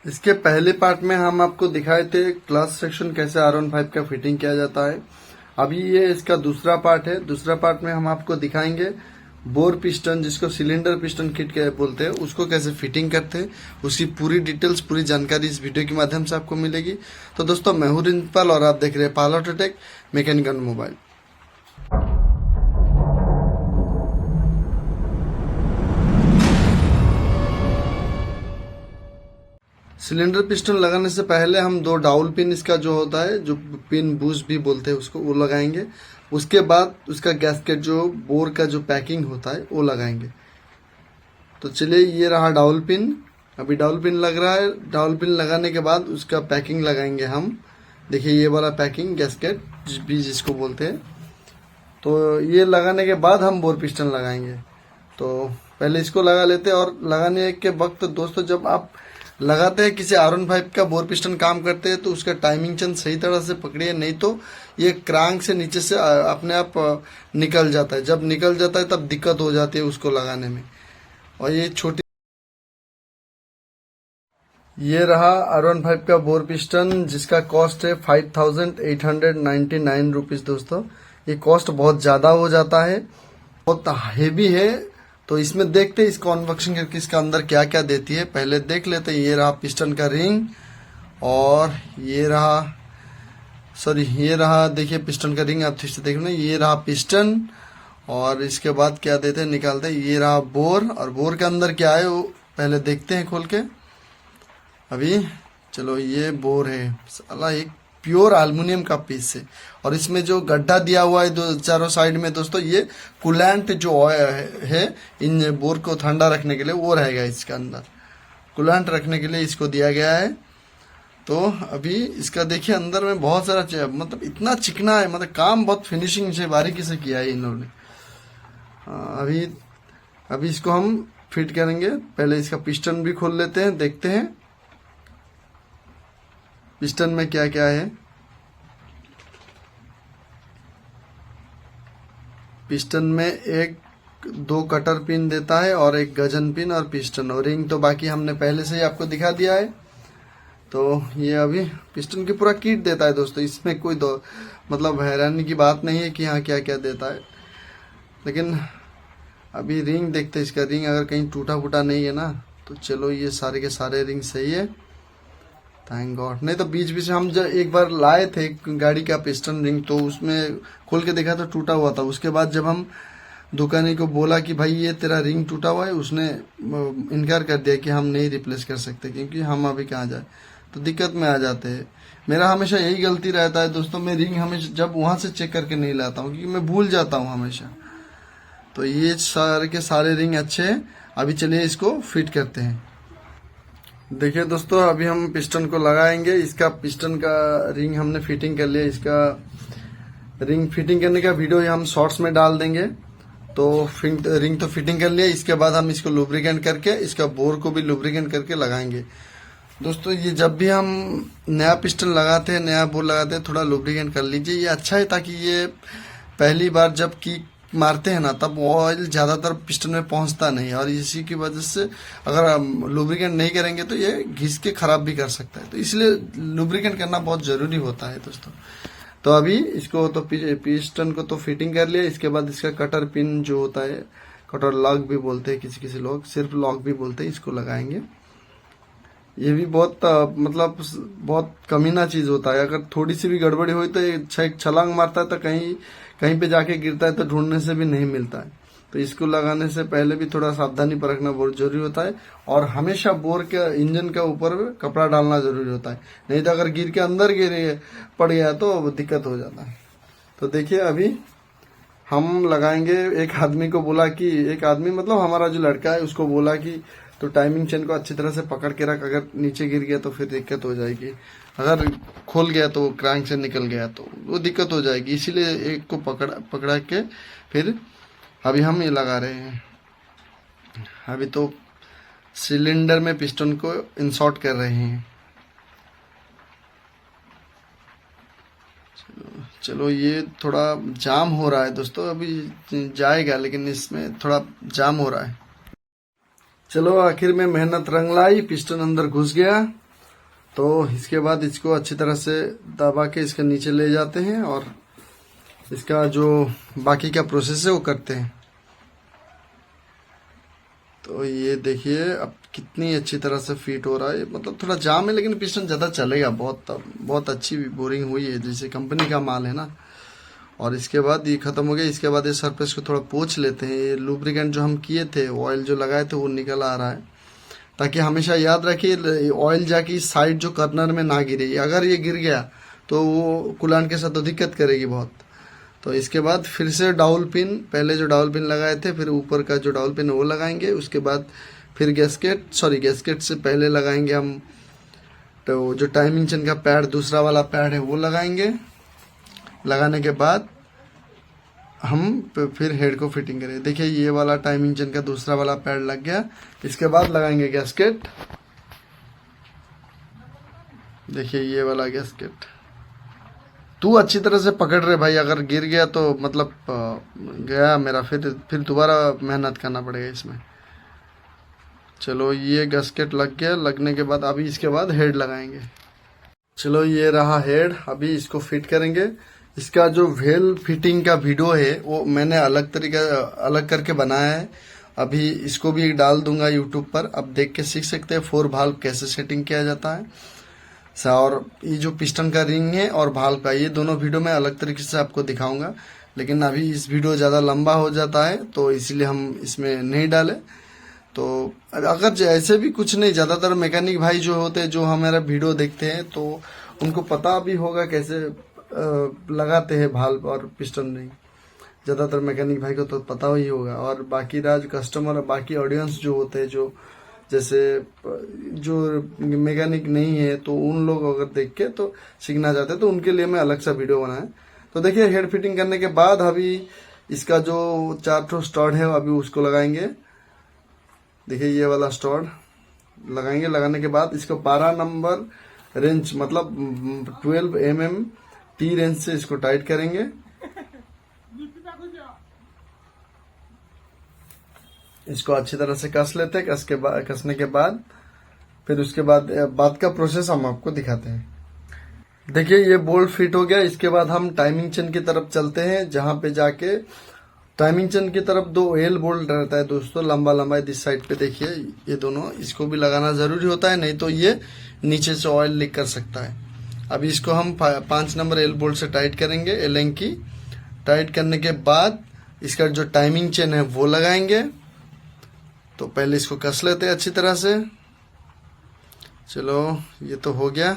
इसके पहले पार्ट में हम आपको दिखाए थे क्लच सेक्शन कैसे R15 का फिटिंग किया जाता है। अभी ये इसका दूसरा पार्ट है। दूसरा पार्ट में हम आपको दिखाएंगे बोर पिस्टन, जिसको सिलेंडर पिस्टन किट के बोलते हैं, उसको कैसे फिटिंग करते हैं। उसकी पूरी डिटेल्स, पूरी जानकारी इस वीडियो के माध्यम से आपको मिलेगी। तो दोस्तों, मैं हूं रिंदपाल और आप देख रहे हैं Pal autotech mechanical mobile. Cylinder piston लगाने से पहले हम दो डाउल पिन, इसका जो होता है, जो पिन बूज भी बोलते हैं उसको, वो लगाएंगे। उसके बाद उसका गैस्केट, जो बोर का जो पैकिंग होता है, वो लगाएंगे। तो चलिए, ये रहा डाउल पिन। अभी डाउल पिन लग रहा है। डाउल पिन लगाने के बाद उसका पैकिंग लगाएंगे हम। देखिए, ये वाला पैकिंग गैस्केट भी जिसको बोलते हैं। तो ये लगाने के बाद हम बोर पिस्टन लगाएंगे। तो पहले इसको लगा लेते हैं। और लगाने के वक्त दोस्तों, जब आप लगाते हैं किसी R15 का बोर पिस्टन काम करते हैं, तो उसका टाइमिंग चेन सही तरह से पकड़िए, नहीं तो ये क्रांक से नीचे से अपने आप निकल जाता है। जब निकल जाता है तब दिक्कत हो जाती है उसको लगाने में। और ये छोटी, ये रहा R15 का बोर पिस्टन, जिसका कॉस्ट है 5899 रुपीज। दोस्तों, ये कॉस्ट बहुत ज़्यादा हो जाता है, बहुत हेवी है। तो इसमें देखते हैं इसको अनबॉक्सिंग करके इसका अंदर क्या क्या देती है। पहले देख लेते हैं। ये रहा पिस्टन का रिंग, और ये रहा देखिए पिस्टन का रिंग। आप ठीक से देख लें। ये रहा पिस्टन, और इसके बाद क्या देते हैं, निकालते हैं। ये रहा बोर, और बोर के अंदर क्या है वो पहले देखते हैं खोल के। अभी चलो, ये बोर है साला, एक प्योर एल्युमिनियम का पीस है। और इसमें जो गड्ढा दिया हुआ है दो चारों साइड में दोस्तों, ये कूलेंट जो है इन बोर को ठंडा रखने के लिए, वो रहेगा इसके अंदर। कूलेंट रखने के लिए इसको दिया गया है। तो अभी इसका देखिए, अंदर में बहुत सारा मतलब इतना चिकना है, मतलब काम बहुत फिनिशिंग से, बारीकी से किया है इन्होंने। अभी इसको हम फिट करेंगे। पहले इसका पिस्टन भी खोल लेते हैं, देखते हैं पिस्टन में क्या क्या है। पिस्टन में एक दो कटर पिन देता है, और एक गजन पिन, और पिस्टन और रिंग तो बाकी हमने पहले से ही आपको दिखा दिया है। तो ये अभी पिस्टन की पूरा किट देता है दोस्तों। इसमें कोई दो मतलब हैरानी की बात नहीं है कि हाँ क्या क्या देता है। लेकिन अभी रिंग देखते हैं। इसका रिंग अगर कहीं टूटा फूटा नहीं है ना, तो चलो, ये सारे के सारे रिंग सही है, थैंक गॉड। नहीं तो बीच बीच में हम जब एक बार लाए थे गाड़ी का पिस्टन रिंग, तो उसमें खोल के देखा तो टूटा हुआ था। उसके बाद जब हम दुकानी को बोला कि भाई ये तेरा रिंग टूटा हुआ है, उसने इनकार कर दिया कि हम नहीं रिप्लेस कर सकते, क्योंकि हम अभी कहाँ जाए, तो दिक्कत में आ जाते हैं। मेरा हमेशा यही गलती रहता है दोस्तों, मैं रिंग हमेशा जब वहाँ से चेक करके नहीं लाता हूँ, क्योंकि मैं भूल जाता हूँ हमेशा। तो ये सारे के सारे रिंग अच्छे हैं। अभी चलिए इसको फिट करते हैं। देखिए दोस्तों, अभी हम पिस्टन को लगाएंगे। इसका पिस्टन का रिंग हमने फिटिंग कर लिया। इसका रिंग फिटिंग करने का वीडियो हम शॉर्ट्स में डाल देंगे। तो रिंग तो फिटिंग कर लिया। इसके बाद हम इसको लुब्रिकेंट करके, इसका बोर को भी लुब्रिकेंट करके लगाएंगे। दोस्तों, ये जब भी हम नया पिस्टन लगाते हैं, नया बोर लगाते हैं, थोड़ा लुब्रिकेंट कर लीजिए। ये अच्छा है, ताकि ये पहली बार जब की मारते हैं ना, तब ऑयल ज़्यादातर पिस्टन में पहुंचता नहीं है। और इसी की वजह से अगर हम लुब्रिकेंट नहीं करेंगे तो ये घिस के खराब भी कर सकता है। तो इसलिए लुब्रिकेंट करना बहुत ज़रूरी होता है दोस्तों। तो अभी इसको तो पिस्टन को तो फिटिंग कर लिया। इसके बाद इसका कटर पिन जो होता है, कटर लॉक भी बोलते हैं किसी किसी लोग, सिर्फ लॉक भी बोलते हैं, इसको लगाएंगे। ये भी बहुत मतलब बहुत कमीना चीज होता है। अगर थोड़ी सी भी गड़बड़ी हुई तो एक छलांग मारता है, तो कहीं कहीं पे जाके गिरता है, तो ढूंढने से भी नहीं मिलता है। तो इसको लगाने से पहले भी थोड़ा सावधानी बरतना बहुत जरूरी होता है। और हमेशा बोर के इंजन के ऊपर कपड़ा डालना जरूरी होता है, नहीं तो अगर गिर के अंदर पड़ गया तो दिक्कत हो जाता है। तो देखिए, अभी हम लगाएंगे। एक आदमी को बोला कि, एक आदमी मतलब हमारा जो लड़का है, उसको बोला कि तो टाइमिंग चेन को अच्छी तरह से पकड़ के रख, अगर नीचे गिर गया तो फिर दिक्कत हो जाएगी। अगर खोल गया तो क्रैंक से निकल गया तो वो दिक्कत हो जाएगी। इसीलिए एक को पकड़ा के फिर अभी हम ये लगा रहे हैं। अभी तो सिलेंडर में पिस्टन को इंसर्ट कर रहे हैं। चलो, ये थोड़ा जाम हो रहा है दोस्तों, अभी जाएगा, लेकिन इसमें थोड़ा जाम हो रहा है। चलो, आखिर में मेहनत रंग लाई, पिस्टन अंदर घुस गया। तो इसके बाद इसको अच्छी तरह से दबा के इसके नीचे ले जाते हैं और इसका जो बाकी का प्रोसेस है वो करते हैं। तो ये देखिए अब कितनी अच्छी तरह से फिट हो रहा है। मतलब थोड़ा जाम है लेकिन पिस्टन ज़्यादा चलेगा। बहुत अच्छी बोरिंग हुई है, जैसे कंपनी का माल है ना। और इसके बाद ये ख़त्म हो गया। इसके बाद ये सरफेस को थोड़ा पोंछ लेते हैं। ये लुब्रिकेंट जो हम किए थे, ऑयल जो लगाए थे, वो निकल आ रहा है। ताकि हमेशा याद रखिए ऑयल जाके इस साइड जो कर्नर में ना गिरे। अगर ये गिर गया तो वो कुलांट के साथ तो दिक्कत करेगी बहुत। तो इसके बाद फिर से डाउल पिन, पहले जो डाउल पिन लगाए थे फिर ऊपर का जो डाउल पिन है वो लगाएंगे। उसके बाद फिर गैस्केट से पहले लगाएंगे हम तो जो टाइमिंग चेन का पैड, दूसरा वाला पैड है वो लगाएंगे। लगाने के बाद हम फिर हेड को फिटिंग करेंगे। देखिए ये वाला टाइमिंग चेन का दूसरा वाला पैड लग गया। इसके बाद लगाएंगे गैस्केट। देखिए ये वाला गैस्केट। तू अच्छी तरह से पकड़ रहे भाई, अगर गिर गया तो मतलब गया मेरा, फिर दोबारा मेहनत करना पड़ेगा इसमें। चलो ये गैस्केट लग गया। लगने के बाद अभी इसके बाद हेड लगाएंगे। चलो ये रहा हेड। अभी इसको फिट करेंगे। इसका जो व्हील फिटिंग का वीडियो है वो मैंने अलग करके बनाया है। अभी इसको भी डाल दूंगा यूट्यूब पर, अब देख के सीख सकते हैं 4 भाल्व कैसे सेटिंग किया जाता है। और ये जो पिस्टन का रिंग है और भाल्व का, ये दोनों वीडियो मैं अलग तरीके से आपको दिखाऊंगा। लेकिन अभी इस वीडियो ज़्यादा लंबा हो जाता है तो इसलिए हम इसमें नहीं डाले। तो अगर ऐसे भी कुछ नहीं, ज़्यादातर मैकेनिक भाई जो होते हैं जो हमारा वीडियो देखते हैं तो उनको पता भी होगा कैसे लगाते हैं भाल्व और पिस्टन रिंग। ज़्यादातर मैकेनिक भाई को तो पता ही होगा। और बाकी राज कस्टमर, बाकी ऑडियंस जो होते हैं, जो जैसे जो मैकेनिक नहीं है तो उन लोग अगर देख के तो सीखना चाहते हैं तो उनके लिए मैं अलग सा वीडियो बनाया। तो देखिए हेड फिटिंग करने के बाद अभी इसका जो 4 स्टड है अभी उसको लगाएंगे। देखिए ये वाला स्टड लगाएंगे। लगाने के बाद इसको 12 नंबर रेंज मतलब 12 mm टी रेंज से इसको टाइट करेंगे। इसको अच्छी तरह से कस लेते हैं। कसने के बाद फिर उसके बाद का प्रोसेस हम आपको दिखाते हैं। देखिए ये बोल्ट फिट हो गया। इसके बाद हम टाइमिंग चेन की तरफ चलते हैं, जहां पे जाके टाइमिंग चेन की तरफ 2 एल बोल्ट रहता है दोस्तों, लंबा इस साइड पे। देखिए ये दोनों, इसको भी लगाना जरूरी होता है, नहीं तो ये नीचे से ऑयल लीक कर सकता है। अभी इसको हम 5 नंबर एल बोल्ट से टाइट करेंगे, एलिंग की। टाइट करने के बाद इसका जो टाइमिंग चेन है वो लगाएंगे। तो पहले इसको कस लेते हैं अच्छी तरह से। चलो ये तो हो गया।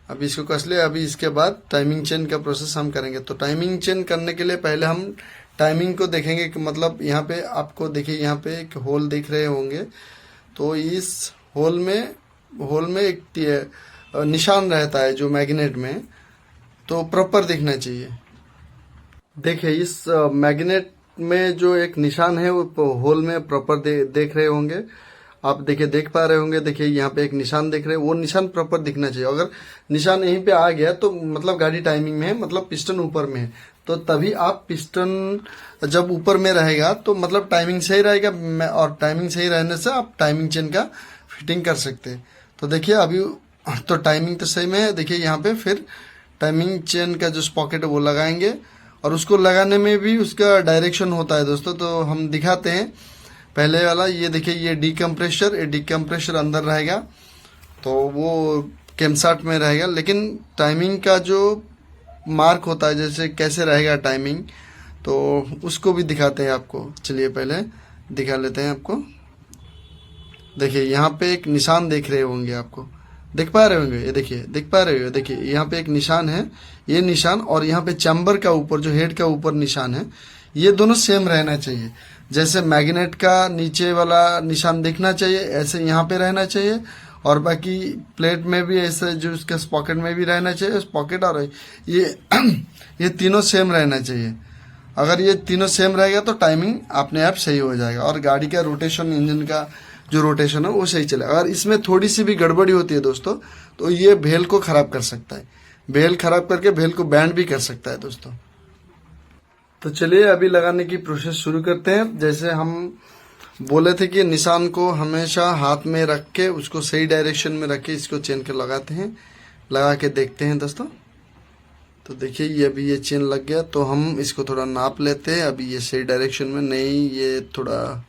अभी इसको कस ले। अभी इसके बाद टाइमिंग चेन का प्रोसेस हम करेंगे। तो टाइमिंग चेन करने के लिए पहले हम टाइमिंग को देखेंगे कि मतलब यहाँ पे आपको देखिए यहाँ पे एक होल दिख रहे होंगे। तो इस होल में एक निशान रहता है जो मैग्नेट में, तो प्रॉपर दिखना चाहिए। देखिए इस मैग्नेट में जो एक निशान है वो होल में प्रॉपर देख रहे होंगे आप। देखिए देख पा रहे होंगे। देखिए यहाँ पे एक निशान देख रहे हैं, वो निशान प्रॉपर दिखना चाहिए। अगर निशान यहीं पे आ गया तो मतलब गाड़ी टाइमिंग में है, मतलब पिस्टन ऊपर में है। तो तभी आप पिस्टन जब ऊपर में रहेगा तो मतलब टाइमिंग सही रहेगा, और टाइमिंग सही रहने से आप टाइमिंग चेन का फिटिंग कर सकते हैं। तो देखिए अभी तो टाइमिंग तो सही में है। देखिए यहाँ पे फिर टाइमिंग चेन का जो स्पॉकेट है वो लगाएंगे, और उसको लगाने में भी उसका डायरेक्शन होता है दोस्तों। तो हम दिखाते हैं। पहले वाला ये देखिए, ये डीकम्प्रेशर अंदर रहेगा तो वो कैमसाट में रहेगा। लेकिन टाइमिंग का जो मार्क होता है, जैसे कैसे रहेगा टाइमिंग, तो उसको भी दिखाते हैं आपको। चलिए पहले दिखा लेते हैं आपको। देखिए यहाँ पे एक निशान देख रहे होंगे, आपको देख पा रहे होंगे। ये देखिए, देख पा रहे हो। देखिए यहाँ पे एक निशान है, ये निशान, और यहाँ पे चैम्बर का ऊपर जो हेड का ऊपर निशान है, ये दोनों सेम रहना चाहिए। जैसे मैग्नेट का नीचे वाला निशान दिखना चाहिए, ऐसे यहाँ पे रहना चाहिए। और बाकी प्लेट में भी ऐसे जो उसके पॉकेट में भी रहना चाहिए, पॉकेट और ये तीनों सेम रहना चाहिए। अगर ये तीनों सेम रहेगा तो टाइमिंग अपने आप सही हो जाएगा, और गाड़ी का रोटेशन, इंजन का जो रोटेशन है वो सही चलेगा। अगर इसमें थोड़ी सी भी गड़बड़ी होती है दोस्तों तो ये भेल को खराब कर सकता है। भेल खराब करके भेल को बैंड भी कर सकता है दोस्तों। तो चलिए अभी लगाने की प्रोसेस शुरू करते हैं। जैसे हम बोले थे कि निशान को हमेशा हाथ में रख के उसको सही डायरेक्शन में रख के इसको चेन के लगाते हैं, लगा के देखते हैं दोस्तों। तो देखिए ये अभी ये चेन लग गया, तो हम इसको थोड़ा नाप लेते हैं। अभी ये सही डायरेक्शन में नहीं, ये थोड़ा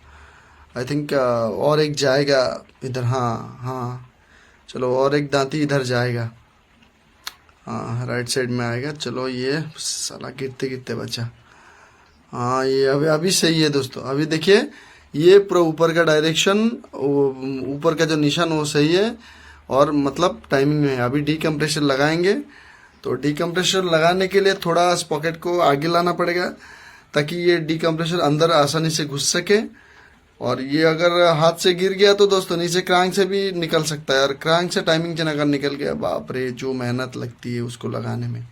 आई थिंक और एक जाएगा इधर। हाँ हाँ, चलो और एक दांती इधर जाएगा, हाँ राइट साइड में आएगा। चलो ये साला गिरते गिरते बचा। हाँ ये अभी सही है दोस्तों। अभी देखिए ये पूरा ऊपर का डायरेक्शन, ऊपर का जो निशान वो सही है और मतलब टाइमिंग में है। अभी डीकम्प्रेशर लगाएंगे, तो डीकम्प्रेशर लगाने के लिए थोड़ा स्पॉकेट को आगे लाना पड़ेगा ताकि ये डीकम्प्रेशर अंदर आसानी से घुस सके। और ये अगर हाथ से गिर गया तो दोस्तों नीचे क्रांक से भी निकल सकता है, और क्रांक से टाइमिंग चेन अगर निकल गया, बाप रे जो मेहनत लगती है उसको लगाने में।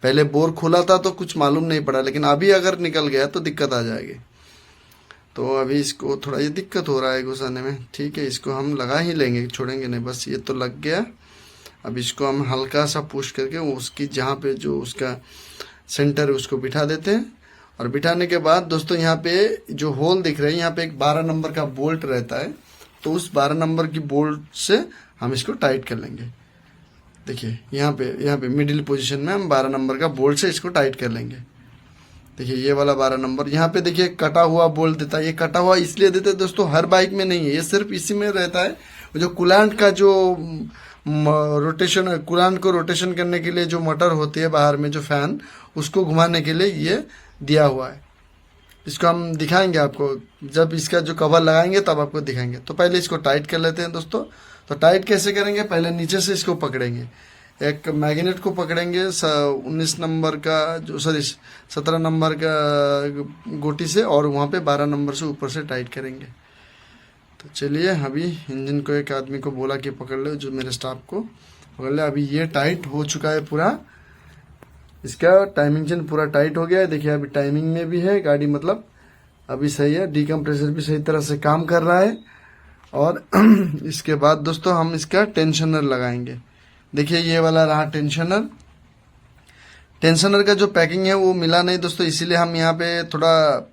पहले बोर खुला था तो कुछ मालूम नहीं पड़ा, लेकिन अभी अगर निकल गया तो दिक्कत आ जाएगी। तो अभी इसको थोड़ा ये दिक्कत हो रहा है घुसाने में, ठीक है। इसको हम लगा ही लेंगे, छोड़ेंगे नहीं। बस ये तो लग गया। अब इसको हम हल्का सा पुश करके उसकी जहाँ पे जो उसका सेंटर है उसको बिठा देते हैं। और बिठाने के बाद दोस्तों यहाँ पे जो होल दिख रहे हैं, यहाँ पे एक 12 नंबर का बोल्ट रहता है, तो उस 12 नंबर की बोल्ट से हम इसको टाइट कर लेंगे। देखिए यहाँ पे मिडिल पोजीशन में हम 12 नंबर का बोल्ट से इसको टाइट कर लेंगे। देखिए ये वाला 12 नंबर यहाँ पे देखिए कटा हुआ बोल्ट देता है। ये कटा हुआ इसलिए देते हैं दोस्तों, हर बाइक में नहीं है, ये सिर्फ इसी में रहता है। जो कूलांट का जो रोटेशन, कूलांट को रोटेशन करने के लिए जो मोटर होती है बाहर में, जो फैन, उसको घुमाने के लिए ये दिया हुआ है। इसको हम दिखाएंगे आपको, जब इसका जो कवर लगाएंगे तब आपको दिखाएंगे। तो पहले इसको टाइट कर लेते हैं दोस्तों। तो टाइट कैसे करेंगे, पहले नीचे से इसको पकड़ेंगे, एक मैग्नेट को पकड़ेंगे 19 नंबर का जो 17 नंबर का गोटी से, और वहाँ पे 12 नंबर से ऊपर से टाइट करेंगे। तो चलिए अभी इंजन को एक आदमी को बोला कि पकड़ ले, जो मेरे स्टाफ को पकड़ ले। अभी ये टाइट हो चुका है पूरा, इसका टाइमिंग चेन पूरा टाइट हो गया है। देखिए अभी टाइमिंग में भी है गाड़ी, मतलब अभी सही है। डीकम्प्रेसर भी सही तरह से काम कर रहा है। और इसके बाद दोस्तों हम इसका टेंशनर लगाएंगे। देखिए ये वाला रहा टेंशनर। टेंशनर का जो पैकिंग है वो मिला नहीं दोस्तों, इसीलिए हम यहाँ पे थोड़ा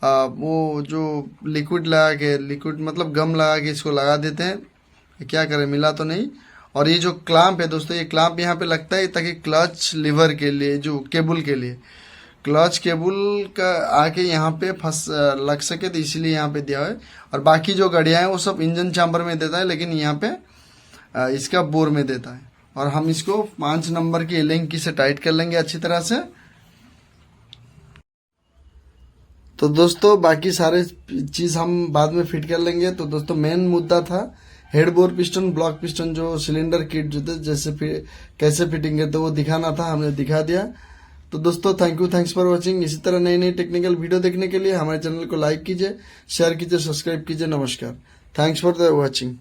वो जो लिक्विड लगा के, लिक्विड मतलब गम लगा के इसको लगा देते हैं। क्या करें, मिला तो नहीं। और ये जो क्लैंप है दोस्तों, ये क्लैंप यहाँ पे लगता है ताकि क्लच लीवर के लिए, जो केबल के लिए, क्लच केबल का आके यहाँ पे फंस लग सके, तो इसीलिए यहाँ पे दिया है। और बाकी जो गाड़ियाँ हैं वो सब इंजन चैम्बर में देता है, लेकिन यहाँ पे इसका बोर में देता है। और हम इसको 5 नंबर की एलिंग की से टाइट कर लेंगे अच्छी तरह से। तो दोस्तों बाकी सारे चीज हम बाद में फिट कर लेंगे। तो दोस्तों मेन मुद्दा था head bore piston, block piston, जो सिलेंडर किट जो थे जैसे कैसे फिटिंग करते वो दिखाना था, हमने दिखा दिया। तो दोस्तों थैंक्स फॉर वॉचिंग। इसी तरह नई नई टेक्निकल वीडियो देखने के लिए हमारे चैनल को लाइक कीजिए, शेयर कीजिए, सब्सक्राइब कीजिए। नमस्कार, थैंक्स फॉर द वॉचिंग।